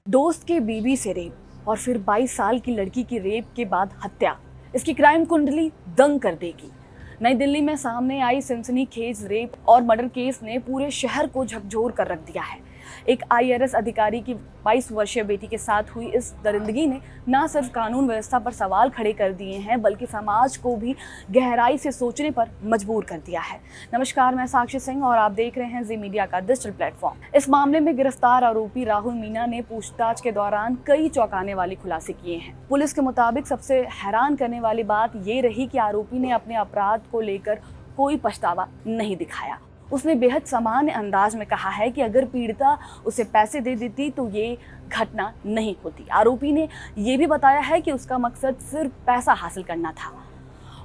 दोस्त के बीवी से रेप और फिर 22 साल की लड़की की रेप के बाद हत्या, इसकी क्राइम कुंडली दंग कर देगी। नई दिल्ली में सामने आई सनसनीखेज रेप और मर्डर केस ने पूरे शहर को झकझोर कर रख दिया है। एक आईआरएस अधिकारी की 22 वर्षीय बेटी के साथ हुई इस दरिंदगी ने न सिर्फ कानून व्यवस्था पर सवाल खड़े कर दिए हैं, बल्कि समाज को भी गहराई से सोचने पर मजबूर कर दिया है। नमस्कार, मैं साक्षी सिंह और आप देख रहे हैं जी मीडिया का डिजिटल प्लेटफॉर्म। इस मामले में गिरफ्तार आरोपी राहुल मीना ने पूछताछ के दौरान कई चौंकाने वाले खुलासे किए हैं। पुलिस के मुताबिक सबसे हैरान करने वाली बात ये रही कि आरोपी ने अपने अपराध को लेकर कोई पछतावा नहीं दिखाया। उसने बेहद सामान्य अंदाज में कहा है कि अगर पीड़िता उसे पैसे दे देती तो ये घटना नहीं होती। आरोपी ने ये भी बताया है कि उसका मकसद सिर्फ पैसा हासिल करना था।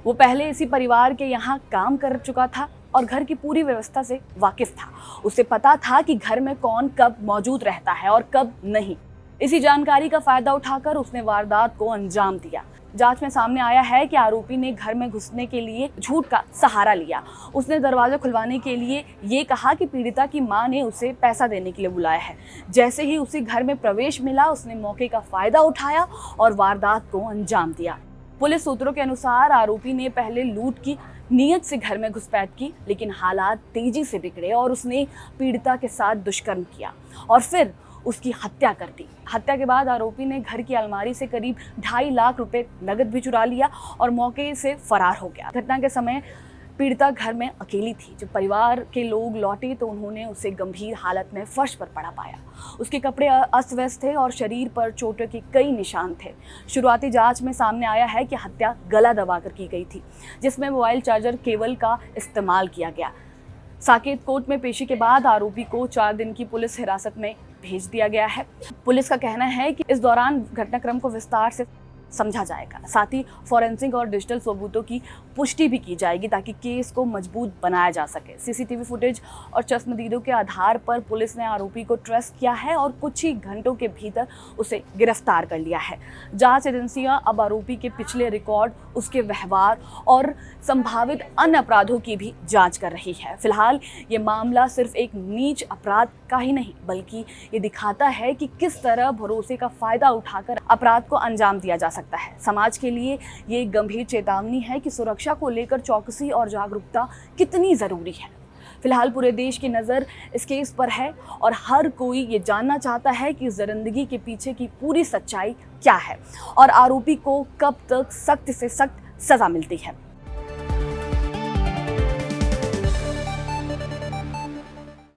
वो पहले इसी परिवार के यहाँ काम कर चुका था और घर की पूरी व्यवस्था से वाकिफ था। उसे पता था कि घर में कौन कब मौजूद रहता है और कब नहीं। इसी जानकारी का फायदा उठाकर उसने वारदात को अंजाम दिया। जांच में सामने आया है कि आरोपी ने घर में घुसने के लिए झूठ का सहारा लिया। उसने दरवाजा खुलवाने के लिए ये कहा कि पीड़िता की मां ने उसे पैसा देने के लिए बुलाया है। जैसे ही उसे घर में प्रवेश मिला, उसने मौके का फायदा उठाया और वारदात को अंजाम दिया। पुलिस सूत्रों के अनुसार आरोपी ने पहले लूट की नीयत से घर में घुसपैठ की, लेकिन हालात तेजी से बिगड़े और उसने पीड़िता के साथ दुष्कर्म किया और फिर उसकी हत्या कर दी। हत्या के बाद आरोपी ने घर की अलमारी से करीब 2.5 लाख रुपए नगद भी चुरा लिया और मौके से फरार हो गया। घटना के समय पीड़िता घर में अकेली थी। जब परिवार के लोग लौटे तो उन्होंने उसे गंभीर हालत में फर्श पर पड़ा पाया। उसके कपड़े अस्त व्यस्त थे और शरीर पर चोटों के कई निशान थे। शुरुआती जांच में सामने आया है कि हत्या गला दबाकर की गई थी, जिसमें मोबाइल चार्जर केबल का इस्तेमाल किया गया। साकेत कोर्ट में पेशी के बाद आरोपी को 4 दिन की पुलिस हिरासत में भेज दिया गया है। पुलिस का कहना है कि इस दौरान घटनाक्रम को विस्तार से समझा जाएगा। साथ ही फॉरेंसिक और डिजिटल सबूतों की पुष्टि भी की जाएगी ताकि केस को मजबूत बनाया जा सके। सीसीटीवी फुटेज और चश्मदीदों के आधार पर पुलिस ने आरोपी को ट्रेस किया है और कुछ ही घंटों के भीतर उसे गिरफ्तार कर लिया है। जांच एजेंसियां अब आरोपी के पिछले रिकॉर्ड, उसके व्यवहार और संभावित अन्य अपराधों की भी जांच कर रही है। फिलहाल ये मामला सिर्फ एक नीच अपराध का ही नहीं, बल्कि ये दिखाता है कि किस तरह भरोसे का फायदा उठाकर अपराध को अंजाम दिया जा सकता है। समाज के लिए ये एक गंभीर चेतावनी है कि सुरक्षा को लेकर चौकसी और जागरूकता कितनी जरूरी है। फिलहाल पूरे देश की नज़र इस केस पर है और हर कोई ये जानना चाहता है कि इस दरिंदगी के पीछे की पूरी सच्चाई क्या है और आरोपी को कब तक सख्त से सख्त सजा मिलती है।